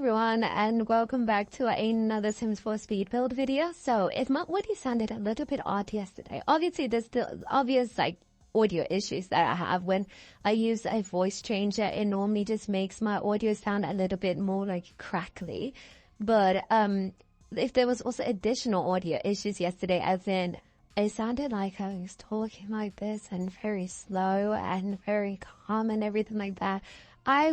everyone, and welcome back to another Sims 4 speed build video. So if my audio sounded a little bit odd yesterday, obviously there's the obvious audio issues that I have when I use a voice changer. It normally just makes my audio sound a little bit more crackly. But if there was also additional audio issues yesterday, as in it sounded like I was talking like this and very slow and very calm and everything like that. I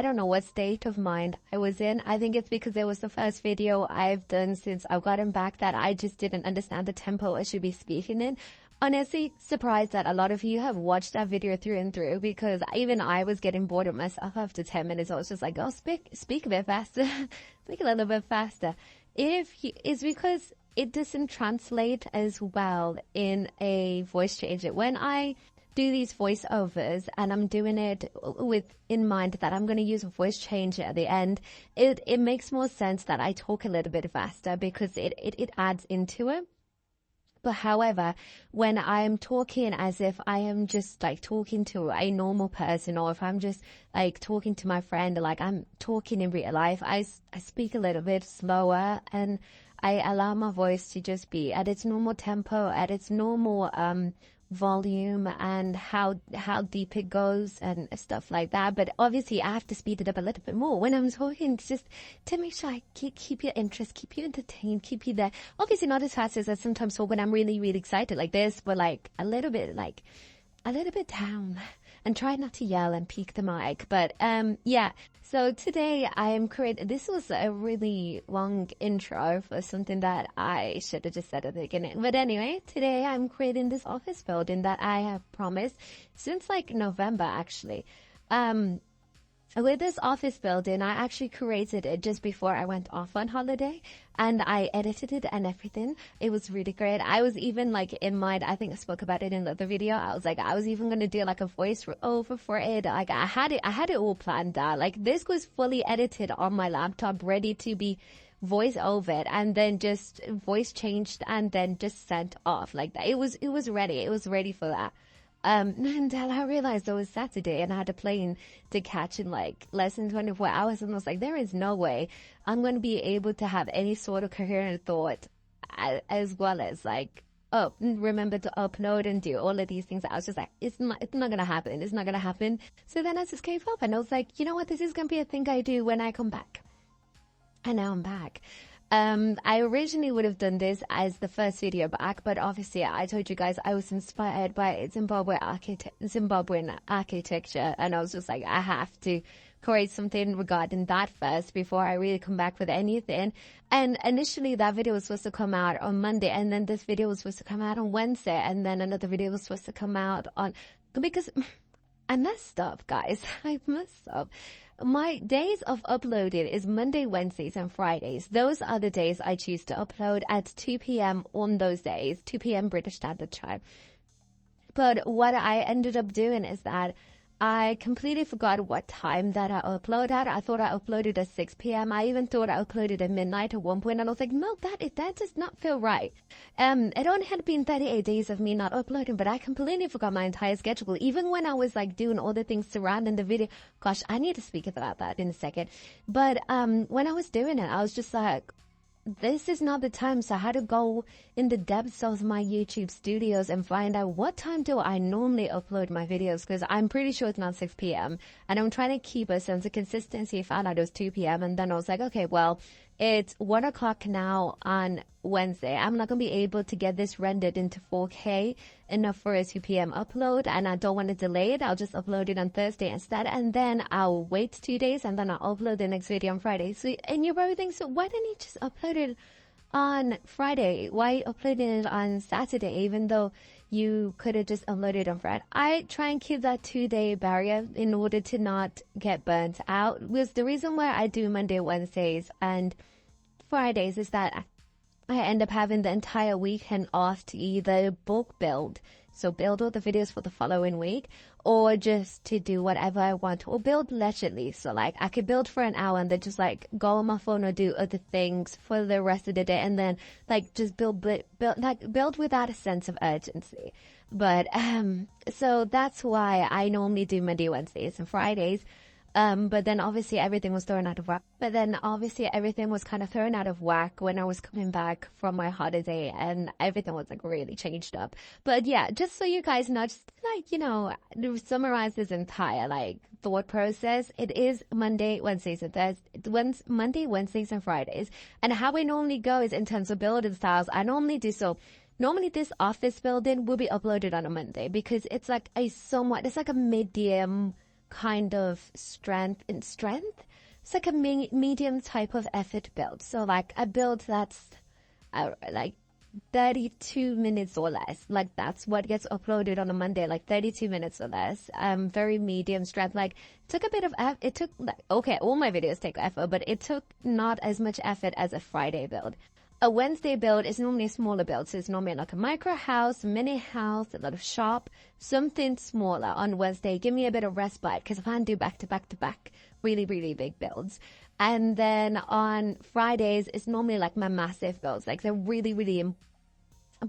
don't know what state of mind I was in. I think it's because it was the first video I've done since I've gotten back that I just didn't understand the tempo I should be speaking in. Honestly, surprised that a lot of you have watched that video through and through, because even I was getting bored of myself after 10 minutes. I was just like, oh, speak a bit faster, speak a little bit faster. It's because it doesn't translate as well in a voice changer. When I do these voiceovers and I'm doing it with in mind that I'm going to use a voice changer at the end, it makes more sense that I talk a little bit faster because it adds into it. But however, when I'm talking as if I am just talking to a normal person, or if I'm just talking to my friend, like I'm talking in real life, I speak a little bit slower and I allow my voice to just be at its normal tempo, at its normal volume, and how deep it goes and stuff like that. But obviously I have to speed it up a little bit more when I'm talking, just to make sure I keep your interest, keep you entertained, keep you there. Obviously not as fast as I sometimes talk when I'm really, really excited like this, but a little bit down, and try not to yell and peak the mic. But yeah, so today I am creating, this was a really long intro for something that I should have just said at the beginning. But anyway, today I'm creating this office building that I have promised since November actually. With this office building, I actually created it just before I went off on holiday, and I edited it and everything. It was really great. I was even in mind, I think I spoke about it in the other video. I was even going to do a voice over for it. I had it all planned out. This was fully edited on my laptop, ready to be voice over, and then just voice changed and then just sent off like that. It was ready. It was ready for that. Until I realized it was Saturday and I had a plane to catch in less than 24 hours, and I was like, there is no way I'm going to be able to have any sort of coherent thought, as well as remember to upload and do all of these things. I was just like, it's not going to happen. It's not going to happen. So then I just gave up, and I was like, you know what? This is going to be a thing I do when I come back. And now I'm back. I originally would have done this as the first video back, but obviously I told you guys I was inspired by Zimbabwean architecture, and I was just like, I have to create something regarding that first before I really come back with anything. And initially that video was supposed to come out on Monday, and then this video was supposed to come out on Wednesday, and then another video was supposed to come out because I messed up, guys. I messed up. My days of uploading is Monday, Wednesdays, and Fridays. Those are the days I choose to upload at 2 p.m. on those days, 2 p.m. British Standard Time. But what I ended up doing is that I completely forgot what time that I upload at. I thought I uploaded at 6 p.m. I even thought I uploaded at midnight at one point, and I was like, no, that does not feel right. It only had been 38 days of me not uploading, but I completely forgot my entire schedule, even when I was doing all the things surrounding the video. Gosh, I need to speak about that in a second. But when I was doing it, I was just like, this is not the time. So I had to go in the depths of my YouTube studios and find out what time do I normally upload my videos, because I'm pretty sure it's not 6 p.m. and I'm trying to keep a sense of consistency. I found out it was 2 p.m. and then I was like, okay, well, it's 1 o'clock now on Wednesday. I'm not going to be able to get this rendered into 4K enough for a 2 p.m. upload, and I don't want to delay it. I'll just upload it on Thursday instead, and then I'll wait 2 days and then I'll upload the next video on Friday. So, and you're probably thinking, so why didn't you just upload it on Friday? Why uploading it on Saturday, even though you could have just uploaded on Friday? I try and keep that 2-day barrier in order to not get burnt out. Was the reason why I do Monday, Wednesdays, and Fridays is that I end up having the entire weekend off to either bulk build, so build all the videos for the following week, or just to do whatever I want, or build leisurely. So I could build for an hour and then just go on my phone or do other things for the rest of the day, and then just build without a sense of urgency. But so that's why I normally do Monday, Wednesdays, and Fridays. But then obviously everything was thrown out of whack. But then obviously everything was kind of thrown out of whack when I was coming back from my holiday, and everything was like really changed up. But yeah, just so you guys know, just like, to summarize this entire like thought process, it is Monday, Wednesdays, and Thursdays, Monday, Wednesdays, and Fridays. And how I normally go is in terms of building styles. I normally do so. Normally, this office building will be uploaded on a Monday because it's like it's like a medium kind of strength. It's like a medium type of effort build. So like a build that's like 32 minutes or less. Like that's what gets uploaded on a Monday, like 32 minutes or less. Very medium strength. Like took a bit of effort. It took okay, all my videos take effort, but it took not as much effort as a Friday build. A Wednesday build is normally a smaller build, so it's normally like a micro house, mini house, a lot of shop, something smaller on Wednesday. Give me a bit of respite because I can't do back to back to back really, really big builds. And then on Fridays, it's normally like my massive builds, like they're really, really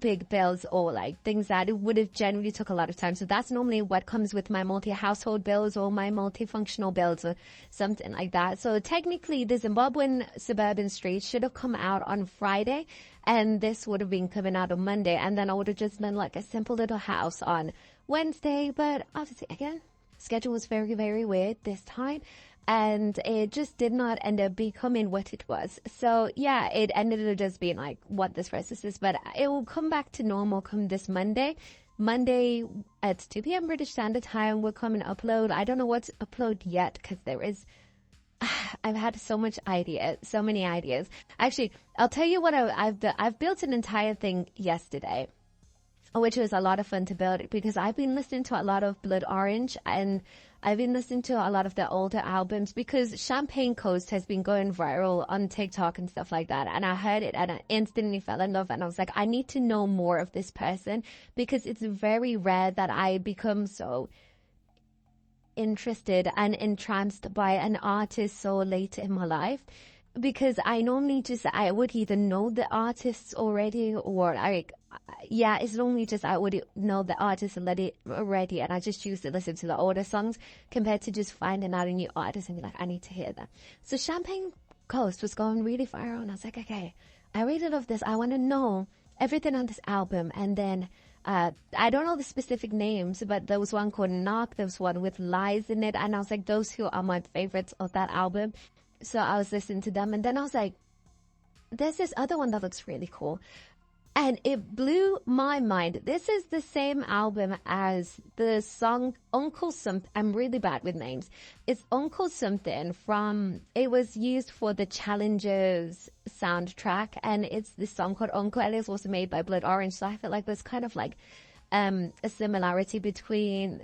big builds or like things that it would have generally took a lot of time. So that's normally what comes with my multi-household builds or my multifunctional builds or something like that. So technically the Zimbabwean suburban street should have come out on Friday, and this would have been coming out on Monday, and then I would have just been like a simple little house on Wednesday. But obviously again, schedule was very, very weird this time, and it just did not end up becoming what it was. So yeah, it ended up just being like what this process is, but it will come back to normal come this Monday. Monday at 2 p.m. British Standard Time will come and upload. I don't know what to upload yet because there is I've had so many ideas. Actually, I'll tell you what I've built an entire thing yesterday, which was a lot of fun to build because I've been listening to a lot of Blood Orange, and I've been listening to a lot of the older albums because Champagne Coast has been going viral on TikTok and stuff like that. And I heard it and I instantly fell in love, and I was like, I need to know more of this person because it's very rare that I become so interested and entranced by an artist so late in my life. Because I normally I would either know the artists already, or it's normally just I would know the artist already, and I just choose to listen to the older songs compared to just finding out a new artist and be like, I need to hear that. So Champagne Coast was going really viral, and I was like, okay, I really love this. I want to know everything on this album. And then I don't know the specific names, but there was one called Knock, there was one with Lies in it, and I was like, those two are my favorites of that album. So I was listening to them, and then I was like, there's this other one that looks really cool. And it blew my mind. This is the same album as the song Uncle Something. I'm really bad with names. It's Uncle Something it was used for the Challengers soundtrack, and it's this song called Uncle, and it's also made by Blood Orange. So I feel like there's kind of like a similarity between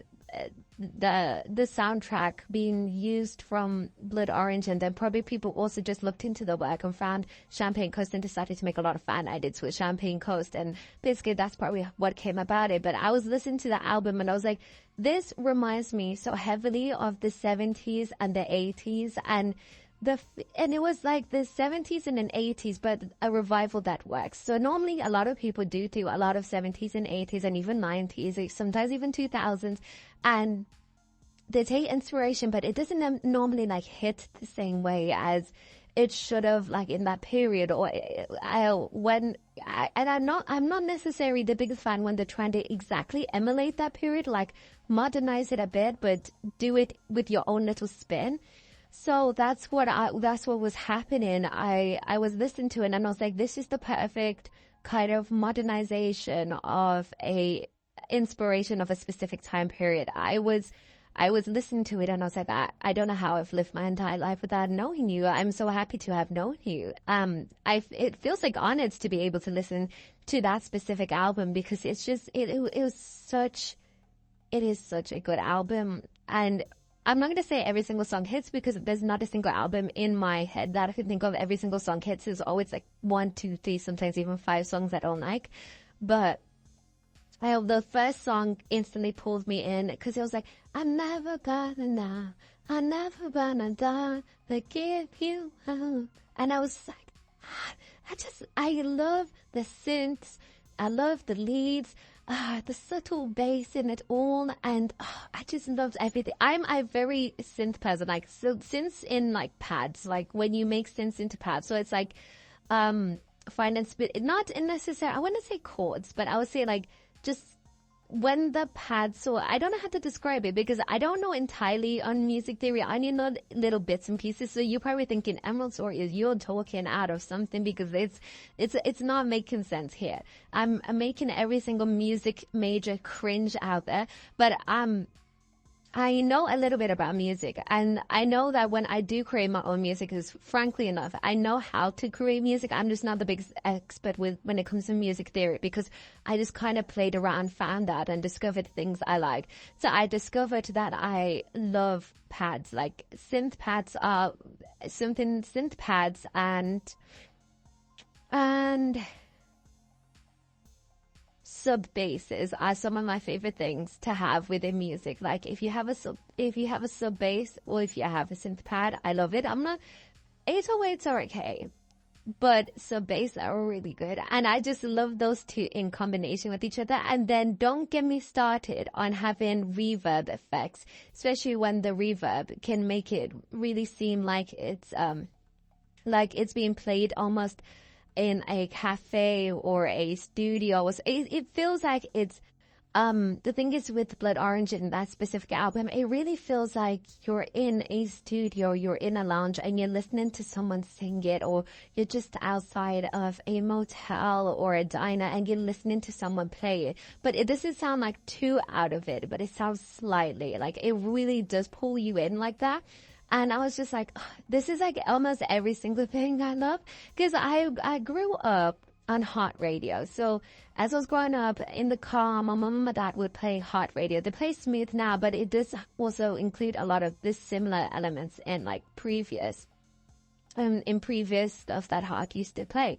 the soundtrack being used from Blood Orange, and then probably people also just looked into the work and found Champagne Coast and decided to make a lot of fan edits with Champagne Coast, and basically that's probably what came about it. But I was listening to the album and I was like, this reminds me so heavily of the 70s and the 80s, and it was like the 70s and the 80s, but a revival that works. So normally a lot of people do a lot of 70s and 80s and even 90s, sometimes even 2000s, and they take inspiration, but it doesn't normally like hit the same way as it should have, like in that period. Or I'm not necessarily the biggest fan when they're trying to exactly emulate that period, like modernize it a bit, but do it with your own little spin. So that's what was happening. I was listening to it and I was like, this is the perfect kind of modernization of a inspiration of a specific time period. I was listening to it and I was like, I don't know how I've lived my entire life without knowing you. I'm so happy to have known you. It feels like honored to be able to listen to that specific album because it's just, it is such a good album. And I'm not going to say every single song hits because there's not a single album in my head that I can think of every single song hits. There's always like 1, 2, 3, sometimes even 5 songs I don't like. But the first song instantly pulled me in because it was like, I'm never gonna know, I'm never gonna die to give you up. And I was like, I love the synths, I love the leads, the subtle bass in it all, and I just loved everything. I'm a very synth person, like, so synths in like pads, like when you make synths into pads, so it's like find and spit, not in necessary, I wouldn't say chords, but I would say like just when the pads, so I don't know how to describe it because I don't know entirely on music theory. I only know little bits and pieces. So you're probably thinking EmeraldStories, you're talking out of something because it's not making sense here. I'm making every single music major cringe out there, but I know a little bit about music, and I know that when I do create my own music, because frankly enough, I know how to create music. I'm just not the biggest expert when it comes to music theory, because I just kind of played around, found out, and discovered things I like. So I discovered that I love pads, like synth pads are something, synth pads and sub basses are some of my favorite things to have within music. Like if you have a sub bass or if you have a synth pad, I love it. 808s are okay, but sub bass are really good, and I just love those two in combination with each other. And then don't get me started on having reverb effects, especially when the reverb can make it really seem like it's being played almost in a cafe or a studio. It feels like it's the thing is with Blood Orange and that specific album, it really feels like you're in a studio, you're in a lounge and you're listening to someone sing it, or you're just outside of a motel or a diner and you're listening to someone play it. But it doesn't sound like too out of it, but it sounds slightly like it really does pull you in like that. And I was just like, this is like almost every single thing I love, because I grew up on hot radio. So as I was growing up in the car, my mom and my dad would play hot radio. They play smooth now, but it does also include a lot of this similar elements in like previous stuff that hot used to play.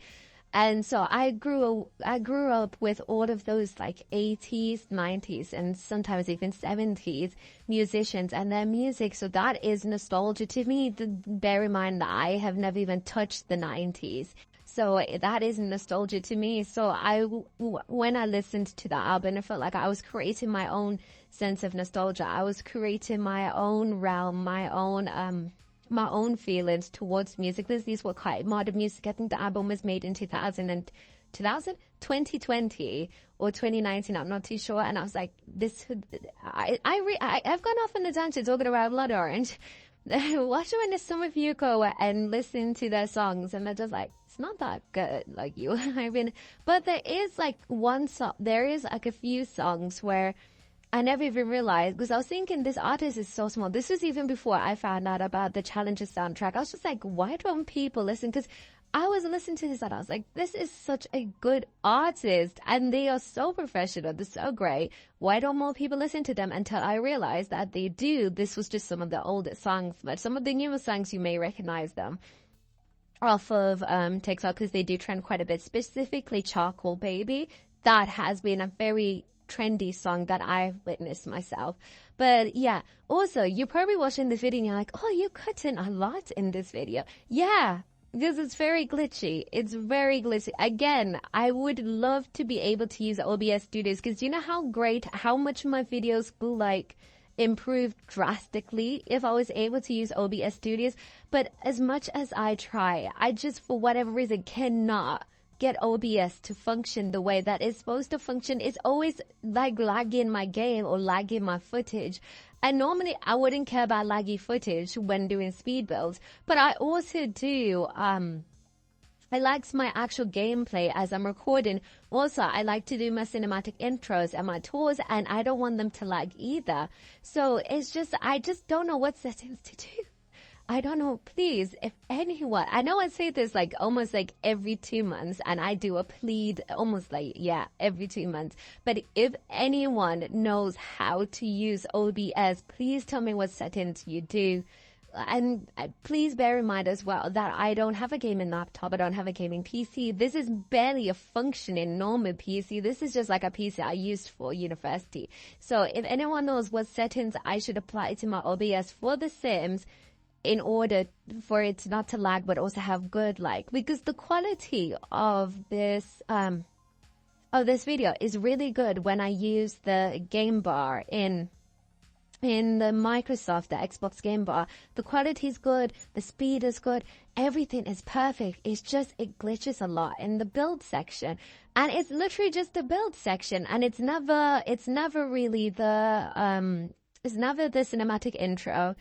And so I grew up with all of those like 80s, 90s, and sometimes even 70s musicians and their music. So that is nostalgia to me. Bear in mind that I have never even touched the 90s. So that is nostalgia to me. So when I listened to that album, I felt like I was creating my own sense of nostalgia. I was creating my own realm, my own feelings towards music. These were quite modern music. I think the album was made in 2020 or 2019. I'm not too sure. And I was like, I've gone off on a tangent talking about Blood Orange. Watch when some of you go and listen to their songs and they're just like, it's not that good, like you. But there is like a few songs where I never even realized, because I was thinking this artist is so small. This was even before I found out about the Challenges soundtrack. I was just like, why don't people listen? Because I was listening to this and I was like, this is such a good artist and they are so professional. They're so great. Why don't more people listen to them? Until I realized that they do. This was just some of the older songs, but some of the newer songs, you may recognize them off of TikTok, because they do trend quite a bit, specifically Charcoal Baby. That has been a very trendy song that I've witnessed myself. But yeah, also you're probably watching this video and you're like, oh, you're cutting a lot in this video. Yeah, because it's very glitchy. It's very glitchy. Again, I would love to be able to use OBS Studios, because you know how much my videos will like improve drastically if I was able to use OBS Studios. But as much as I try, I just for whatever reason cannot get OBS to function the way that it's supposed to function. It's always like lagging my game or lagging my footage. And normally I wouldn't care about laggy footage when doing speed builds, but I also do, I like my actual gameplay as I'm recording. Also, I like to do my cinematic intros and my tours, and I don't want them to lag either. So it's just, I just don't know what settings to do. I don't know. Please, if anyone, I know I say this like almost like every 2 months, and I do a plead almost like, yeah, every 2 months. But if anyone knows how to use OBS, please tell me what settings you do. And please bear in mind as well that I don't have a gaming laptop. I don't have a gaming PC. This is barely a functioning normal PC. This is just like a PC I used for university. So if anyone knows what settings I should apply to my OBS for The Sims, in order for it not to lag but also have good, like, because the quality of this of this video is really good when I use the game bar in the Microsoft, the Xbox game bar. The quality is good, the speed is good, everything is perfect. It's just, it glitches a lot in the build section. And it's literally just the build section, and it's never really it's never the cinematic intro.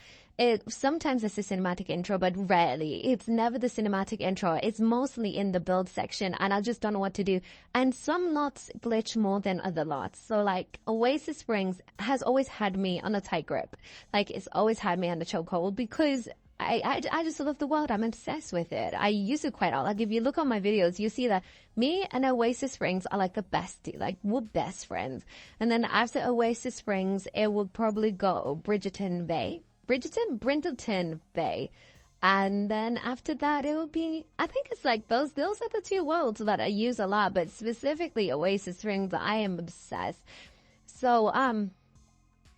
Sometimes it's a cinematic intro, but rarely. It's never the cinematic intro. It's mostly in the build section, and I just don't know what to do. And some lots glitch more than other lots. So like Oasis Springs has always had me on a tight grip. Like it's always had me on a chokehold because I just love the world. I'm obsessed with it. I use it quite a lot. Like if you look on my videos, you see that me and Oasis Springs are like the bestie. Like we're best friends. And then after Oasis Springs, it will probably go Brindleton Bay. And then after that, it will be, I think it's like those are the two worlds that I use a lot, but specifically Oasis Springs, I am obsessed. So,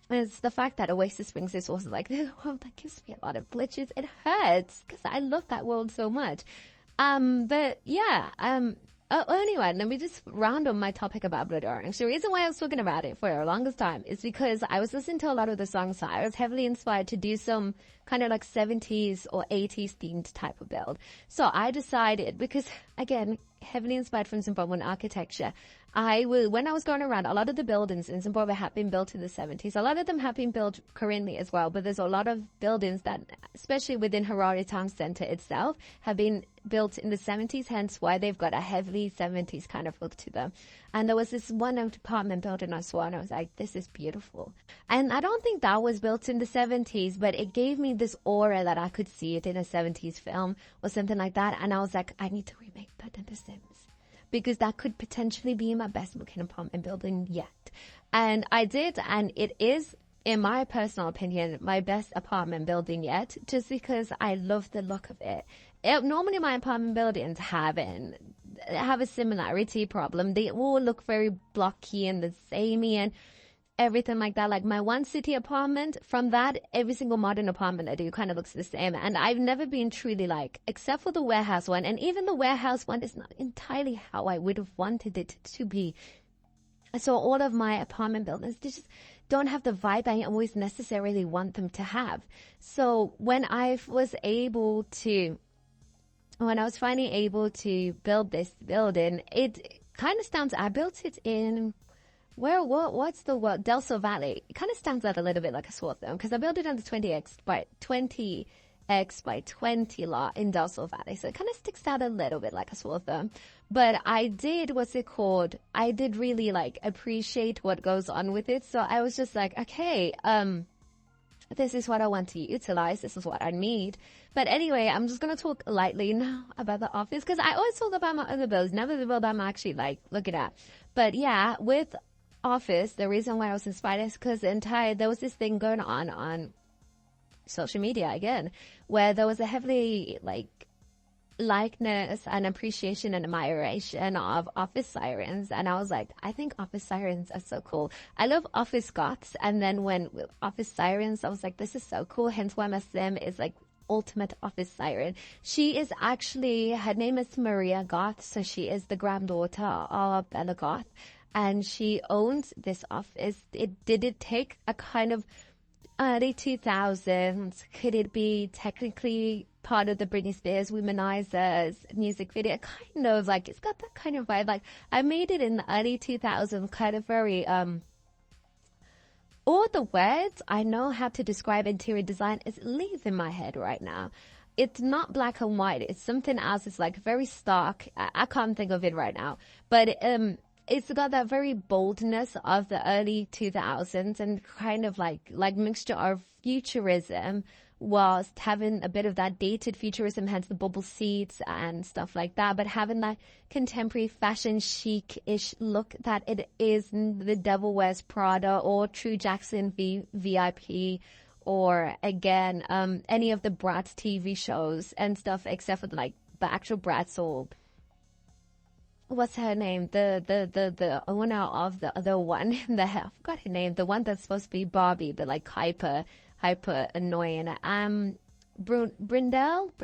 it's the fact that Oasis Springs is also like this world that gives me a lot of glitches. It hurts because I love that world so much. But yeah, anyway, let me just round on my topic about Blood Orange. The reason why I was talking about it for the longest time is because I was listening to a lot of the songs, so I was heavily inspired to do some kind of like 70s or 80s themed type of build. So I decided, because again, heavily inspired from Zimbabwean architecture, when I was going around, a lot of the buildings in Zimbabwe have been built in the 70s. A lot of them have been built currently as well, but there's a lot of buildings that, especially within Harare Town Center itself, have been built in the 70s, hence why they've got a heavily 70s kind of look to them. And there was this one apartment building I saw, and I was like, this is beautiful. And I don't think that was built in the 70s, but it gave me this aura that I could see it in a 70s film or something like that. And I was like, I need to remake that in The Sims, because that could potentially be my best looking apartment building yet. And I did, and it is, in my personal opinion, my best apartment building yet, just because I love the look of it. Normally my apartment buildings have a similarity problem. They all look very blocky and the samey and everything like that. Like my one city apartment, from that, every single modern apartment I do kind of looks the same. And I've never been truly like, except for the warehouse one. And even the warehouse one is not entirely how I would have wanted it to be. So all of my apartment buildings, they just don't have the vibe I always necessarily want them to have. So when I was finally able to build this building, it kind of stands, I built it in, what's the word? Del Sol Valley. It kind of stands out a little bit like a sore thumb because I built it on the 20x by 20 lot in Del Sol Valley. So it kind of sticks out a little bit like a sore thumb. But I did really like appreciate what goes on with it. So I was just like, okay, this is what I want to utilize. This is what I need. But anyway, I'm just going to talk lightly now about the office because I always talk about my other builds, never the build I'm actually like looking at. But yeah, with Office, the reason why I was inspired is because there was this thing going on social media again, where there was a heavily like likeness and appreciation and admiration of Office Sirens, and I was like, I think Office Sirens are so cool. I love Office Goths, and then when with Office Sirens, I was like, this is so cool. Hence why my sim is like ultimate Office Siren. She is actually, her name is Maria Goth, so she is the granddaughter of Bella Goth, and she owns this office. Did it take a kind of early 2000s? Could it be technically part of the Britney Spears Womanizers music video? Kind of like, it's got that kind of vibe. Like I made it in the early 2000s, kind of very all the words I know how to describe interior design is leaving my head right now. It's not black and white. It's something else. It's like very stark. I can't think of it right now, but it's got that very boldness of the early 2000s and kind of like mixture of futurism whilst having a bit of that dated futurism, hence the bubble seats and stuff like that, but having that contemporary fashion chic-ish look that it is the Devil Wears Prada or True Jackson VIP or again any of the Bratz TV shows and stuff, except for like the actual Bratz or what's her name? The owner of the other one. I forgot her name. The one that's supposed to be Barbie, but like hyper annoying.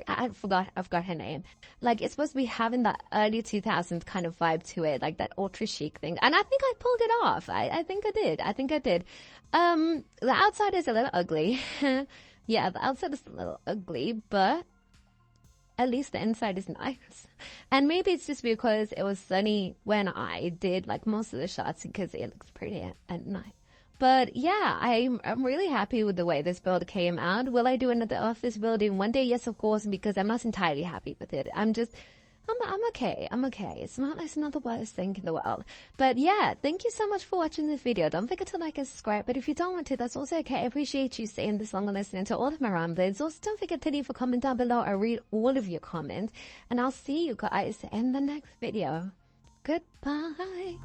I forgot her name. Like, it's supposed to be having that early 2000s kind of vibe to it, like that ultra chic thing. And I think I pulled it off. I think I did. The outside is a little ugly. Yeah, the outside is a little ugly, but at least the inside is nice. And maybe it's just because it was sunny when I did like most of the shots, because it looks pretty at night. But yeah, I'm really happy with the way this build came out. Will I do another office building one day? Yes, of course, because I'm not entirely happy with it. I'm okay. I'm okay. It's not the worst thing in the world. But yeah, thank you so much for watching this video. Don't forget to like and subscribe. But if you don't want to, that's also okay. I appreciate you staying this long and listening to all of my ramblings. Also, don't forget to leave a comment down below. I read all of your comments. And I'll see you guys in the next video. Goodbye.